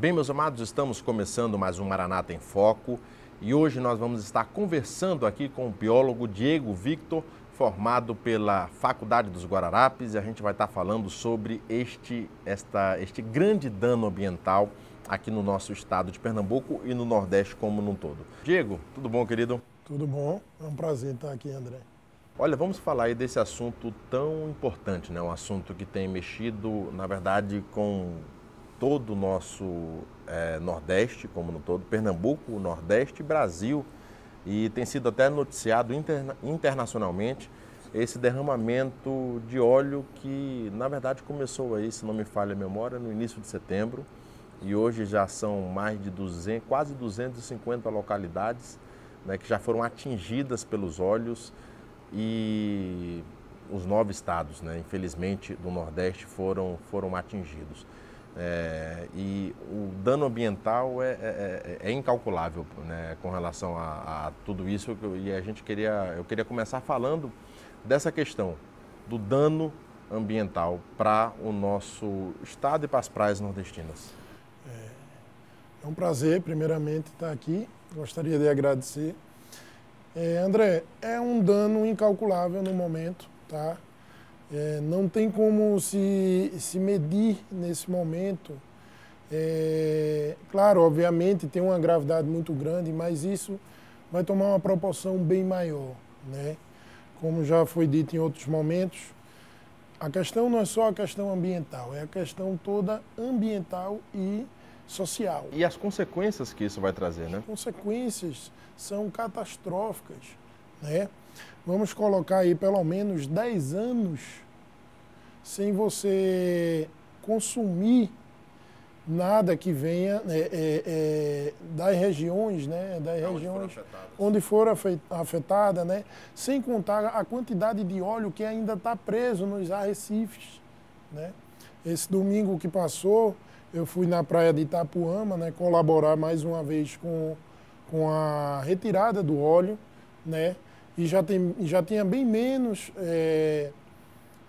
Bem, meus amados, estamos começando mais um Maranata em Foco e hoje nós vamos estar conversando aqui com o biólogo Diego Victor, formado pela Faculdade dos Guararapes, e a gente vai estar falando sobre este grande dano ambiental aqui no nosso estado de Pernambuco e no Nordeste como num todo. Diego, tudo bom, querido? Tudo bom, é um prazer estar aqui, André. Olha, vamos falar aí desse assunto tão importante, né? Um assunto que tem mexido, na verdade, com todo o nosso Nordeste, como no todo, Pernambuco, Nordeste e Brasil, e tem sido até noticiado internacionalmente esse derramamento de óleo que, na verdade, começou aí, se não me falha a memória, no início de setembro, e hoje já são mais de quase 250 localidades, né, que já foram atingidas pelos óleos, e os 9 estados, né, infelizmente, do Nordeste foram atingidos. E o dano ambiental é incalculável, né, com relação a tudo isso, e eu queria começar falando dessa questão do dano ambiental para o nosso estado e para as praias nordestinas. É um prazer, primeiramente, estar aqui. Gostaria de agradecer. André, é um dano incalculável no momento, tá? Não tem como se medir nesse momento. Claro, obviamente, tem uma gravidade muito grande, mas isso vai tomar uma proporção bem maior, né? Como já foi dito em outros momentos, a questão não é só a questão ambiental, é a questão toda ambiental e social. E as consequências que isso vai trazer, né? As consequências são catastróficas, né? Vamos colocar aí pelo menos 10 anos sem você consumir nada que venha das regiões, né? Das regiões onde for afetada, né? Sem contar a quantidade de óleo que ainda está preso nos arrecifes, né? Esse domingo que passou, eu fui na praia de Itapuama, né? Colaborar mais uma vez com a retirada do óleo, né? E já tinha bem menos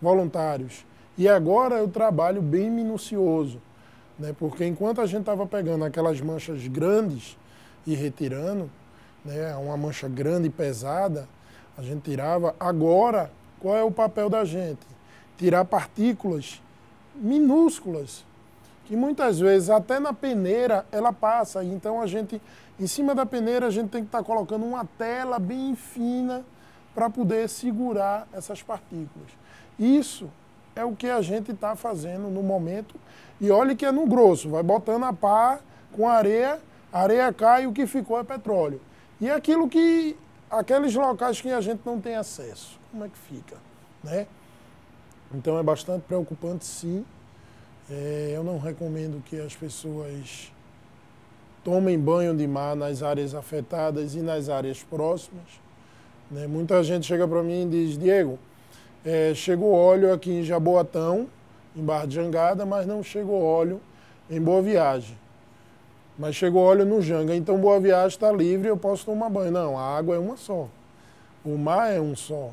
voluntários. E agora eu trabalho bem minucioso, né? Porque enquanto a gente estava pegando aquelas manchas grandes e retirando, né? Uma mancha grande e pesada, a gente tirava. Agora, qual é o papel da gente? Tirar partículas minúsculas, que muitas vezes até na peneira ela passa. Então a gente, em cima da peneira, a gente tem que estar colocando uma tela bem fina para poder segurar essas partículas. Isso é o que a gente está fazendo no momento. E olha que é no grosso, vai botando a pá com areia, a areia cai e o que ficou é petróleo. E aqueles locais que a gente não tem acesso, como é que fica, né? Então é bastante preocupante, sim. Eu não recomendo que as pessoas tomem banho de mar nas áreas afetadas e nas áreas próximas, né? Muita gente chega para mim e diz: Diego, chegou óleo aqui em Jaboatão, em Barra de Jangada, mas não chegou óleo em Boa Viagem. Mas chegou óleo no Janga, então Boa Viagem está livre, eu posso tomar banho. Não, a água é uma só, o mar é um só.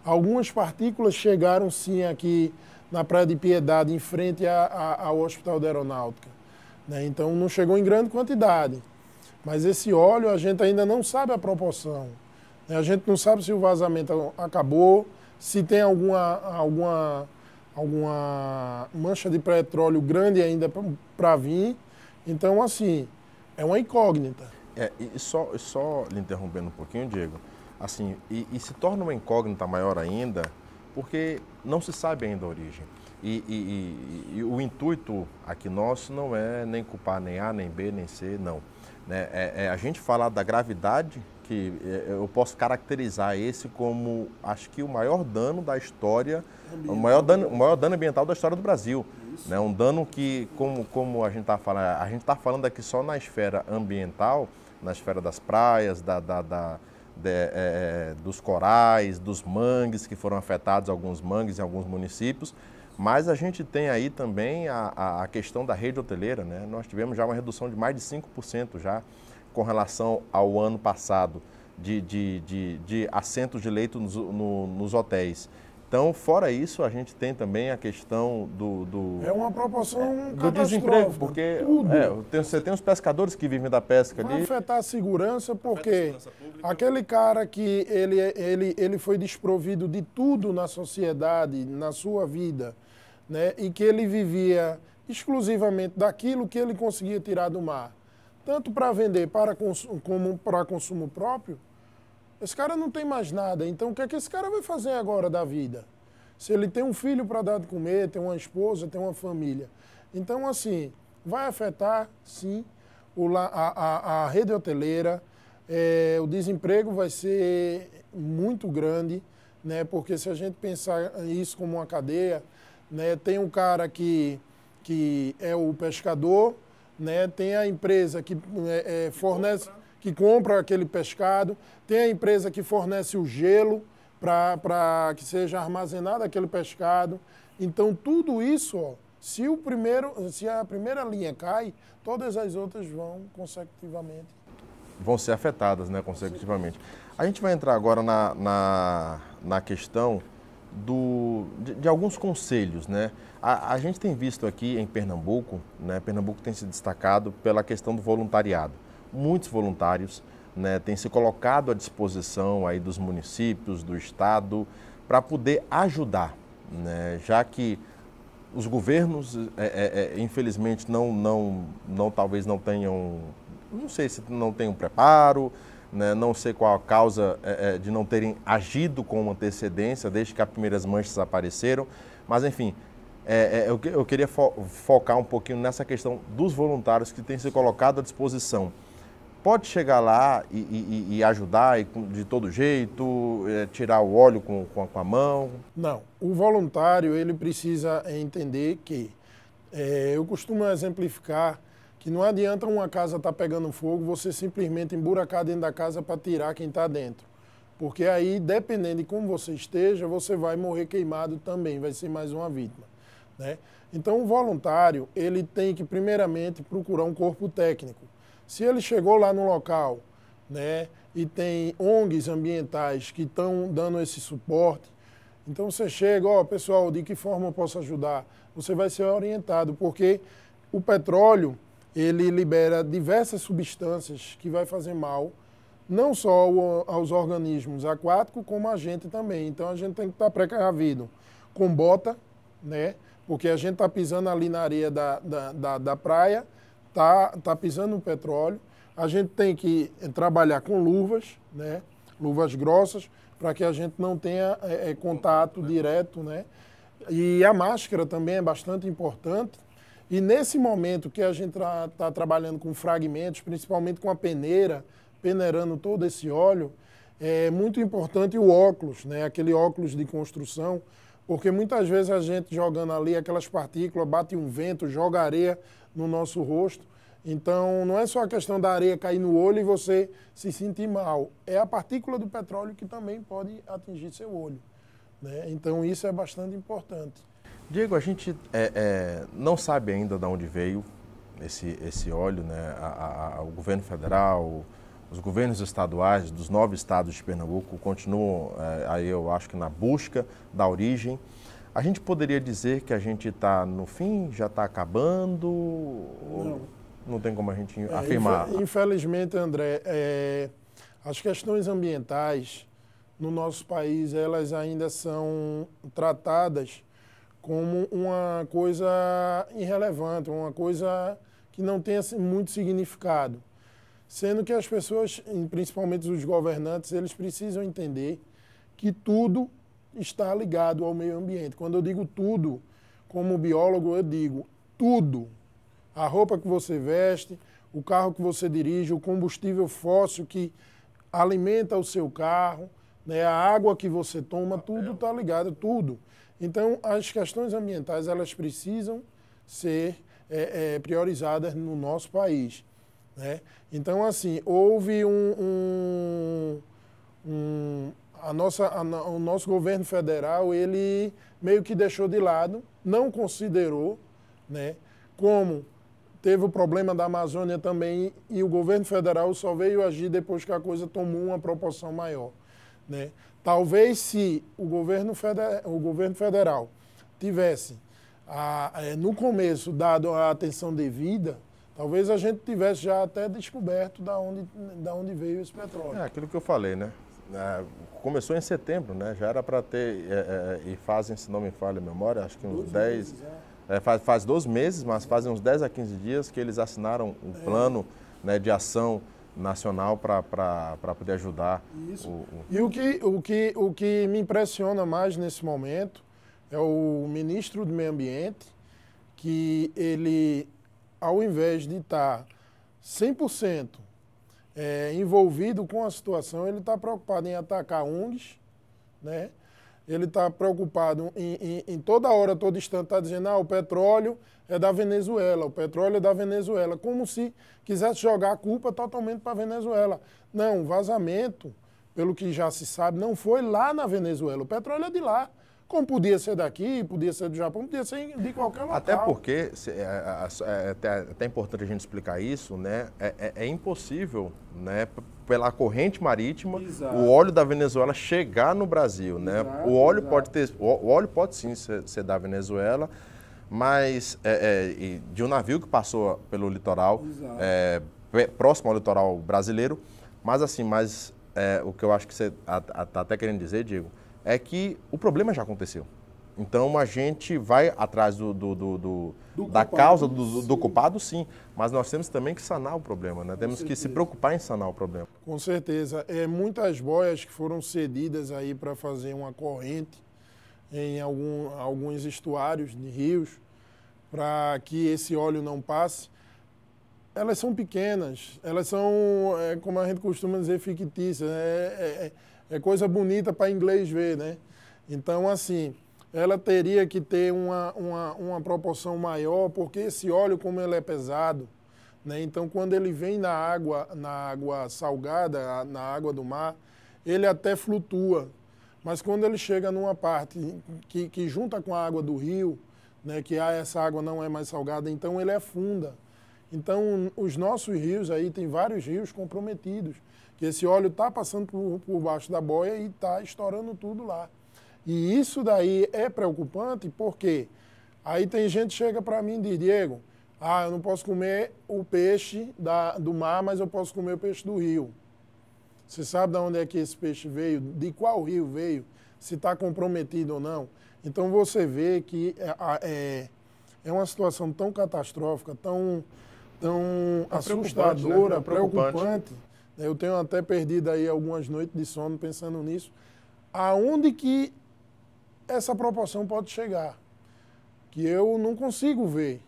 Algumas partículas chegaram sim aqui na Praia de Piedade, em frente ao Hospital da Aeronáutica, né? Então não chegou em grande quantidade, mas esse óleo a gente ainda não sabe a proporção, né? A gente não sabe se o vazamento acabou, se tem alguma mancha de petróleo grande ainda para vir. Então, assim, é uma incógnita. E só lhe interrompendo um pouquinho, Diego, assim, e se torna uma incógnita maior ainda, porque não se sabe ainda a origem. E o intuito aqui nosso não é nem culpar nem A, nem B, nem C, não. Né? É a gente falar da gravidade, que eu posso caracterizar esse como, acho que o maior dano da história, o maior dano ambiental da história do Brasil. Né? Um dano que, como a gente está falando aqui só na esfera ambiental, na esfera das praias, dos corais, dos mangues, que foram afetados, alguns mangues em alguns municípios, mas a gente tem aí também a questão da rede hoteleira, né? Nós tivemos já uma redução de mais de 5% já com relação ao ano passado de assentos de leito nos hotéis. Então, fora isso, a gente tem também a questão É uma proporção do desemprego, porque tudo. você tem os pescadores que vivem da pesca Vai ali. afetar a segurança, porque aquele cara que ele foi desprovido de tudo na sociedade, na sua vida, né, e que ele vivia exclusivamente daquilo que ele conseguia tirar do mar, tanto para vender como para consumo próprio, esse cara não tem mais nada. Então, o que é que esse cara vai fazer agora da vida? Se ele tem um filho para dar de comer, tem uma esposa, tem uma família. Então, assim, vai afetar, sim, a rede hoteleira. O desemprego vai ser muito grande, né? Porque se a gente pensar isso como uma cadeia, né, tem um cara que é o pescador, né, tem a empresa que fornece, que compra aquele pescado, tem a empresa que fornece o gelo para que seja armazenado aquele pescado. Então, tudo isso, ó, se a primeira linha cai, todas as outras vão consecutivamente. Vão ser afetadas, né, consecutivamente. A gente vai entrar agora na questão de alguns conselhos, né? A gente tem visto aqui em Pernambuco, né? Pernambuco tem se destacado pela questão do voluntariado. Muitos voluntários, né, têm se colocado à disposição aí dos municípios, do estado, para poder ajudar, né? Já que os governos, infelizmente, talvez não tenham, não sei se não tenham preparo, né? Não sei qual a causa de não terem agido com antecedência desde que as primeiras manchas apareceram, mas enfim, eu queria focar um pouquinho nessa questão dos voluntários que têm se colocado à disposição. Pode chegar lá e ajudar de todo jeito, tirar o óleo com a mão? Não, o voluntário ele precisa entender que, eu costumo exemplificar que não adianta uma casa estar pegando fogo, você simplesmente emburacar dentro da casa para tirar quem está dentro. Porque aí, dependendo de como você esteja, você vai morrer queimado também, vai ser mais uma vítima, né? Então, o voluntário, ele tem que, primeiramente, procurar um corpo técnico. Se ele chegou lá no local, né, e tem ONGs ambientais que estão dando esse suporte, então você chega, ó, pessoal, de que forma eu posso ajudar? Você vai ser orientado, porque o petróleo, ele libera diversas substâncias que vai fazer mal, não só aos organismos aquáticos, como a gente também. Então, a gente tem que estar precavido com bota, né? Porque a gente está pisando ali na areia da praia, tá pisando no petróleo. A gente tem que trabalhar com luvas, né? Luvas grossas, para que a gente não tenha contato direto, né? E a máscara também é bastante importante. E nesse momento que a gente está trabalhando com fragmentos, principalmente com a peneira, peneirando todo esse óleo, é muito importante o óculos, né? Aquele óculos de construção, porque muitas vezes a gente jogando ali aquelas partículas, bate um vento, joga areia no nosso rosto. Então, não é só a questão da areia cair no olho e você se sentir mal. É a partícula do petróleo que também pode atingir seu olho, né? Então, isso é bastante importante. Diego, a gente não sabe ainda de onde veio esse óleo, né? O governo federal, os governos estaduais dos 9 estados de Pernambuco continuam, aí eu acho que na busca da origem. A gente poderia dizer que a gente está no fim, já está acabando? Não tem como a gente afirmar? Infelizmente, André, as questões ambientais no nosso país, elas ainda são tratadas como uma coisa irrelevante, uma coisa que não tem muito significado. Sendo que as pessoas, principalmente os governantes, eles precisam entender que tudo está ligado ao meio ambiente. Quando eu digo tudo, como biólogo, eu digo tudo. A roupa que você veste, o carro que você dirige, o combustível fóssil que alimenta o seu carro, né, a água que você toma, tudo está ligado, tudo. Então, as questões ambientais, elas precisam ser priorizadas no nosso país, né? Então, assim, houve o nosso governo federal, ele meio que deixou de lado, não considerou, né? Como teve o problema da Amazônia também, e o governo federal só veio agir depois que a coisa tomou uma proporção maior, né? Talvez se o governo federal tivesse, no começo, dado a atenção devida, talvez a gente tivesse já até descoberto da onde veio esse petróleo. É aquilo que eu falei, né? Começou em setembro, né? Já era para ter, e fazem, se não me falha a memória, acho que uns 10... faz 12 meses, mas fazem uns 10 a 15 dias que eles assinaram um plano, né, de ação nacional para poder ajudar. Isso. E o que me impressiona mais nesse momento é o ministro do Meio Ambiente, que ele, ao invés de estar 100% envolvido com a situação, ele está preocupado em atacar ONGs, né? Ele está preocupado em toda hora, todo instante, está dizendo, o petróleo é da Venezuela, o petróleo é da Venezuela, como se quisesse jogar a culpa totalmente para a Venezuela. Não, o vazamento, pelo que já se sabe, não foi lá na Venezuela, o petróleo é de lá. Como podia ser daqui, podia ser do Japão, podia ser de qualquer local. Até porque, é até importante a gente explicar isso, né? É impossível, né, pela corrente marítima, Exato. O óleo da Venezuela chegar no Brasil, né? Exato, o óleo pode sim ser da Venezuela, mas de um navio que passou pelo litoral, próximo ao litoral brasileiro, mas assim, o que eu acho que você está até querendo dizer, Diego, é que o problema já aconteceu. Então a gente vai atrás da causa do culpado, sim, mas nós temos também que sanar o problema, né? Temos que se preocupar em sanar o problema. Com certeza. Muitas boias que foram cedidas aí para fazer uma corrente em alguns estuários de rios, para que esse óleo não passe, elas são pequenas, elas são, como a gente costuma dizer, fictícias, é coisa bonita para inglês ver, né? Então, assim, ela teria que ter uma proporção maior, porque esse óleo, como ele é pesado, né? Então, quando ele vem na água salgada, na água do mar, ele até flutua. Mas quando ele chega numa parte que junta com a água do rio, né, que essa água não é mais salgada, então ele afunda. Então, os nossos rios aí, tem vários rios comprometidos, que esse óleo está passando por baixo da boia e está estourando tudo lá. E isso daí é preocupante porque aí tem gente que chega para mim e diz, Diego, eu não posso comer o peixe do mar, mas eu posso comer o peixe do rio. Você sabe de onde é que esse peixe veio? De qual rio veio? Se está comprometido ou não? Então você vê que é uma situação tão catastrófica, tão assustadora, né? preocupante. Eu tenho até perdido aí algumas noites de sono pensando nisso. Aonde que essa proporção pode chegar? Que eu não consigo ver,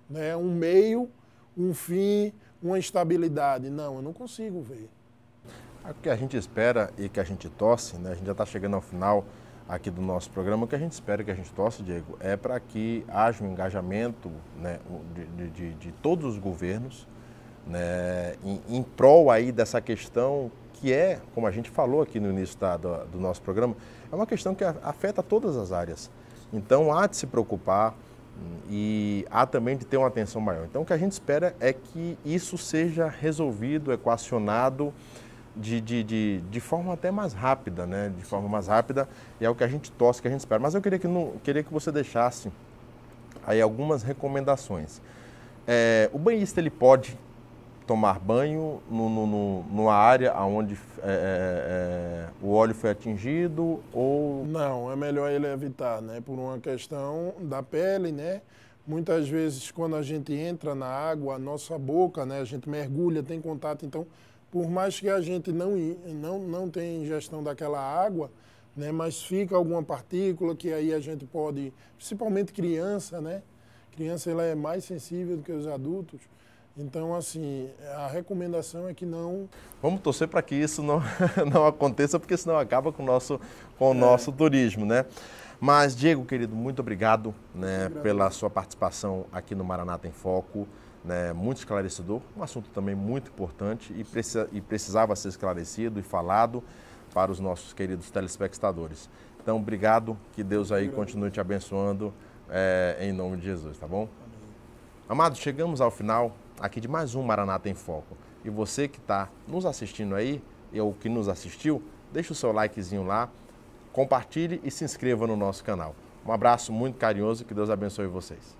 né? Um meio, um fim, uma estabilidade. Não, eu não consigo ver. O que a gente espera e que a gente torce, né? A gente já está chegando ao final aqui do nosso programa, o que a gente espera, que a gente torce, Diego, é para que haja um engajamento, né, de todos os governos, né, em prol aí dessa questão que como a gente falou aqui no início do nosso programa, é uma questão que afeta todas as áreas. Então há de se preocupar e há também de ter uma atenção maior. Então o que a gente espera é que isso seja resolvido, equacionado de forma até mais rápida, né? De forma mais rápida, e é o que a gente torce, que a gente espera. Mas eu queria que você deixasse aí algumas recomendações. O banhista, ele pode tomar banho numa área onde o óleo foi atingido ou... Não, é melhor ele evitar, né? Por uma questão da pele, né? Muitas vezes, quando a gente entra na água, a nossa boca, né? A gente mergulha, tem contato, então, por mais que a gente não tenha ingestão daquela água, né? Mas fica alguma partícula que aí a gente pode, principalmente criança, né? Criança, ela é mais sensível do que os adultos. Então, assim, a recomendação é que não... Vamos torcer para que isso não aconteça, porque senão acaba com o nosso turismo, né? Mas, Diego, querido, muito obrigado, né, pela sua participação aqui no Maranata em Foco, né, muito esclarecedor, um assunto também muito importante e precisava ser esclarecido e falado para os nossos queridos telespectadores. Então, obrigado, que Deus aí continue te abençoando, em nome de Jesus, tá bom? Amados, chegamos ao final aqui de mais um Maranata em Foco. E você que está nos assistindo aí, ou que nos assistiu, deixe o seu likezinho lá, compartilhe e se inscreva no nosso canal. Um abraço muito carinhoso e que Deus abençoe vocês.